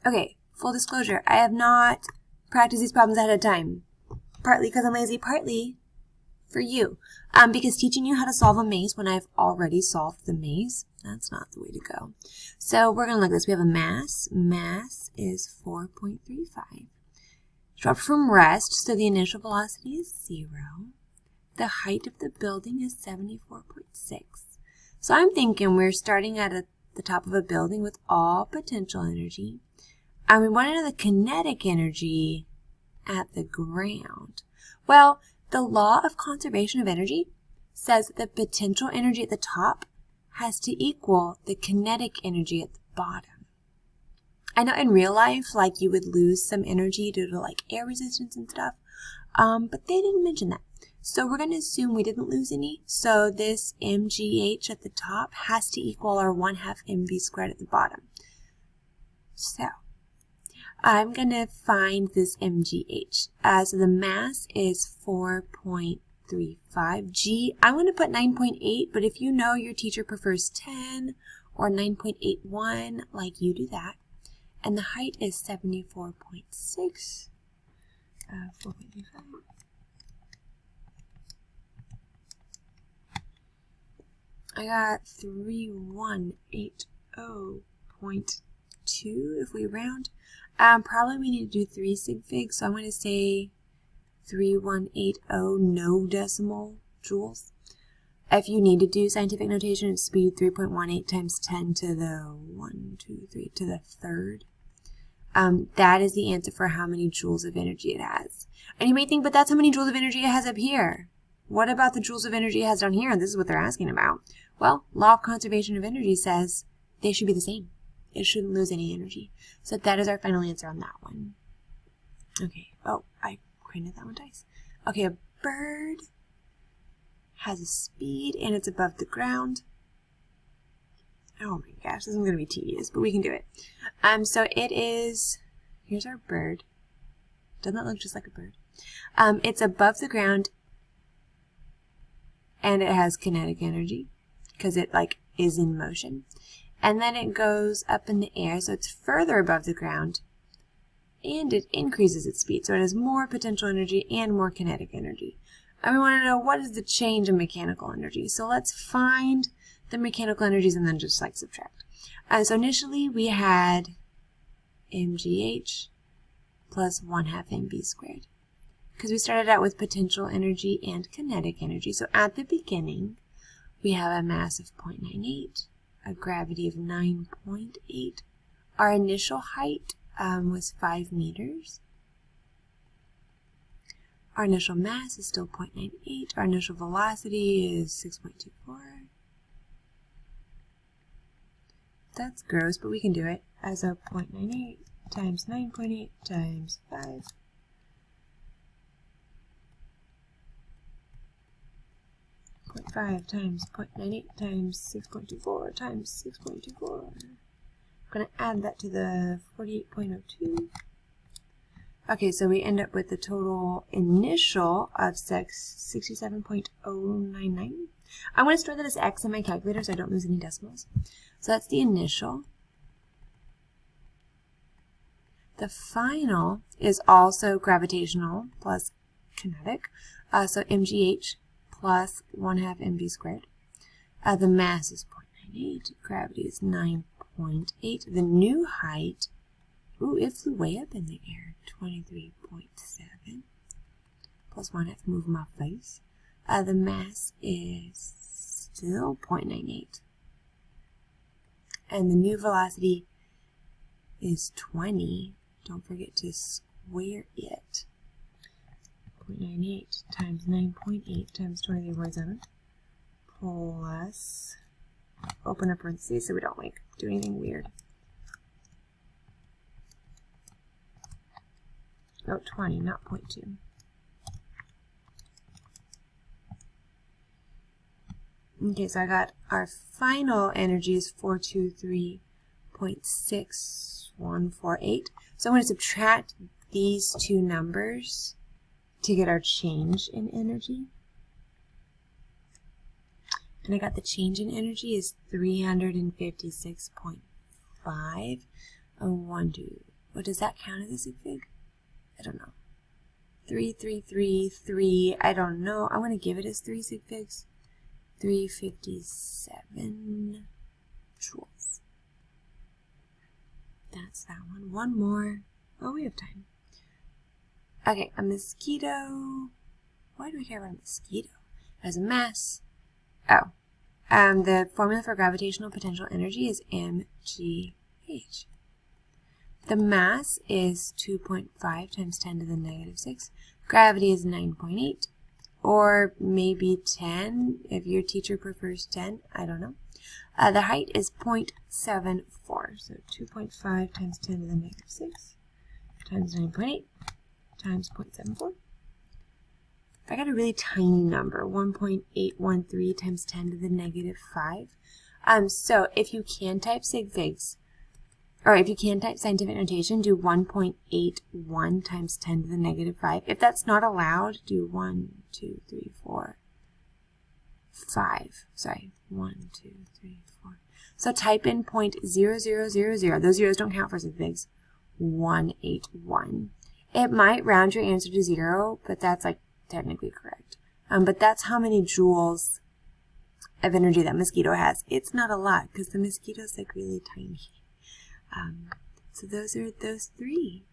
Okay, full disclosure, I have not practiced these problems ahead of time. Partly because I'm lazy, partly for you. Because teaching you how to solve a maze when I've already solved the maze, that's not the way to go. So we're going to look at this. We have a mass. Mass is 4.35. Dropped from rest, so the initial velocity is 0. The height of the building is 74.6. So I'm thinking we're starting at the top of a building with all potential energy. And we want to know the kinetic energy at the ground. Well, the law of conservation of energy says that the potential energy at the top has to equal the kinetic energy at the bottom. I know in real life, like, you would lose some energy due to like air resistance and stuff, but they didn't mention that. So we're going to assume we didn't lose any. So this mgh at the top has to equal our 1/2 mv squared at the bottom. So I'm going to find this mgh. So the mass is 4.35. G, I'm going to put 9.8, but if you know your teacher prefers 10 or 9.81, like, you do that. And the height is 74.6. 4.35. I got 3180.2 if we round. Probably we need to do 3 sig figs, so I'm going to say 3180, no decimal joules. If you need to do scientific notation, it's speed 3.18 times 10 to the 3 to the third. That is the answer for how many joules of energy it has. And you may think, but that's how many joules of energy it has up here. What about the joules of energy it has down here? And this is what they're asking about. Well, law of conservation of energy says they should be the same. It shouldn't lose any energy. So that is our final answer on that one. Okay. Oh, I printed that one twice. Okay, a bird has a speed and it's above the ground. Oh my gosh, this is going to be tedious, but we can do it. So it is, here's our bird. Doesn't that look just like a bird? It's above the ground and it has kinetic energy because it like is in motion. And then it goes up in the air, so it's further above the ground and it increases its speed. So it has more potential energy and more kinetic energy. And we want to know what is the change in mechanical energy. So let's find the mechanical energies and then just like subtract. So initially we had mgh plus 1/2 mv squared because we started out with potential energy and kinetic energy. So at the beginning we have a mass of 0.98, a gravity of 9.8. Our initial height was 5 meters. Our initial mass is still 0.98. Our initial velocity is 6.24. That's gross, but we can do it. As a 0.98 times 9.8 times 5. 0.5 times 0.98 times 6.24 times 6.24. I'm going to add that to the 48.02. Okay, so we end up with the total initial of 67.099. I want to store that as x in my calculator so I don't lose any decimals. So that's the initial. The final is also gravitational plus kinetic. So mgh plus 1/2 mv squared. The mass is 0.98. Gravity is 9.8. The new height, ooh, it flew way up in the air. 23.7 plus 1/2 move my face. The mass is still 0.98. And the new velocity is 20. Don't forget to square it. 0.98 times 9.8 times 23.7 plus, open up parentheses so we don't like do anything weird. Oh, 20, not 0.2. Okay, so I got our final energy is 423.6148. So I'm going to subtract these two numbers to get our change in energy. And I got the change in energy is 356.5. 1, 2, What does that count as a sig fig? I don't know. 3, 3, 3, 3. I don't know. I'm going to give it as 3 sig figs. 357 joules. That's that one. One more. Oh, we have time. Okay, a mosquito. Why do we care about a mosquito? As a mass. Oh. The formula for gravitational potential energy is mgh. The mass is 2.5 times 10 to the negative 6. Gravity is 9.8. Or maybe 10 if your teacher prefers 10. I don't know. The height is 0.74. So 2.5 times 10 to the negative 6 times 9.8 times 0.74. If I got a really tiny number, 1.813 times 10 to the negative 5. So if you can type sig figs, or if you can type scientific notation, do 1.81 times 10 to the negative 5. If that's not allowed, do 1, 2, 3, 4, 5. Sorry, 1, 2, 3, 4. So type in 0.0000. Those zeros don't count for sig figs. 181. It might round your answer to 0, but that's like technically correct. But that's how many joules of energy that mosquito has. It's not a lot because the mosquito's like really tiny. So those are those 3.